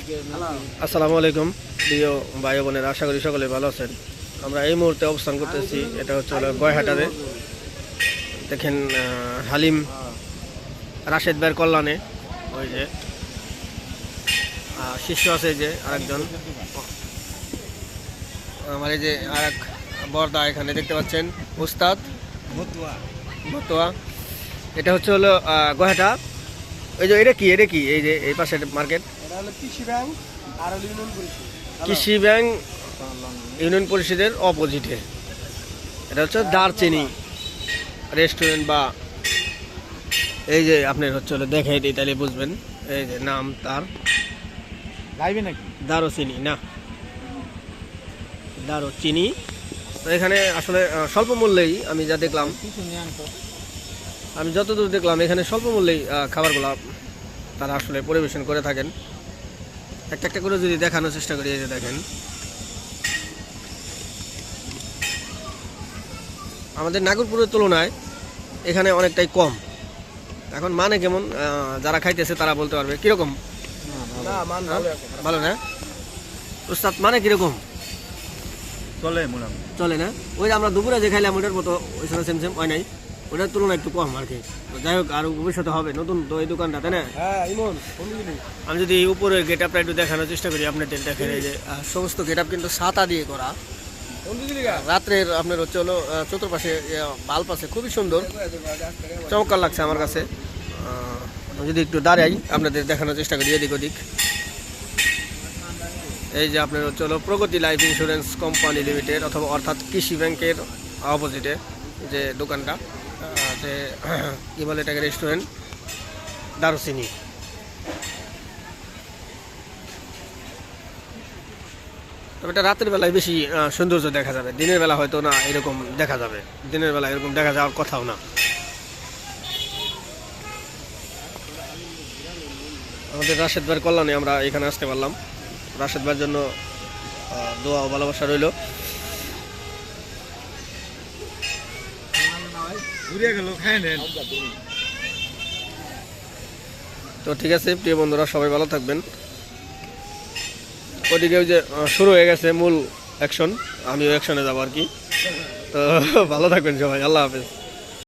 আসসালামু আলাইকুম প্রিয় ভাই বোনের, আশা করি সকলে ভালো আছেন। আমরা এই মুহূর্তে অবস্থান করতেছি, এটা হচ্ছে গয়হাটারে। দেখেন হালিম রাশেদ ভাইয়ের কল্যাণে ওই যে শিষ্য আছে, যে আরেকজন আমার এই যে আরেক বর্দা এখানে দেখতে পাচ্ছেন, উস্তাদ মতুয়া। এটা হচ্ছে হলো গয়হাটা। এই যে এটা কি এই যে এই পাশে মার্কেট, কৃষি ব্যাংক ইউনিয়ন পরিষদের অপোজিটে। এটা হচ্ছে দারচিনি রেস্টুরেন্ট, বা এই যে আপনার হচ্ছে হলো দেখাই দিই তাহলে বুঝবেন। এই যে নাম তার দারুচিনি, না দারুচিনি। তো এখানে আসলে স্বল্প মূল্যেই আমি যা দেখলাম, আমি যতদূর দেখলাম এখানে স্বল্প মূল্যেই খাবারগুলো তারা আসলে পরিবেশন করে থাকেন। একটা একটা করে যদি দেখানোর চেষ্টা করি, এই যে দেখেন আমাদের নাগরপুরের তুলনায় এখানে অনেকটাই কম। এখন মানে কেমন, যারা খাইতেছে তারা বলতে পারবে কিরকম। ভালো না উস্তাদ, মানে কিরকম চলে না? ওই আমরা দুপুরে যে খাইলাম ওটার মতো ওই সময় সেম হয় নাই, ওটার তুলনায় একটু কম আর কি। যাই হোক, আর ভবিষ্যতে হবে নতুন তো এই দোকানটা, তাই না? আমি যদি উপরের গেট আপটা একটু দেখানোর চেষ্টা করি আপনাদের, দেখেন এই যে সমস্ত গেট আপ কিন্তু ছাতা দিয়ে করা। রাত্রের আপনার হচ্ছে হলো চতুর্পাশে বাল্ব আছে, খুবই সুন্দর, চমৎকার লাগছে আমার কাছে। যদি একটু দাঁড়াই আপনাদের দেখানোর চেষ্টা করি এদিক ওদিক। এই যে আপনার হচ্ছে হলো প্রগতি লাইফ ইন্স্যুরেন্স কোম্পানি লিমিটেড, অথবা অর্থাৎ কৃষি ব্যাংকের অপোজিটে যে দোকানটা, যে কী বলে এটাকে, রেস্টুরেন্ট দারুচিনি। তবে এটা রাতের বেলায় বেশি সৌন্দর্য দেখা যাবে, দিনের বেলা হয়তো না এরকম দেখা যাবে, দিনের বেলা এরকম দেখা যাওয়ার কথাও না। আমাদের রাশেদ ভাইয়ের কল্যাণে আমরা এখানে আসতে পারলাম। রাশেদ ভাইয়ের জন্য দোয়া ও ভালোবাসা রইল। তো ঠিক আছে প্রিয় বন্ধুরা, সবাই ভালো থাকবেন। ওদিকে ওই যে শুরু হয়ে গেছে মূল অ্যাকশন, আমিও অ্যাকশনে যাবো আর কি। তো ভালো থাকবেন সবাই, আল্লাহ হাফেজ।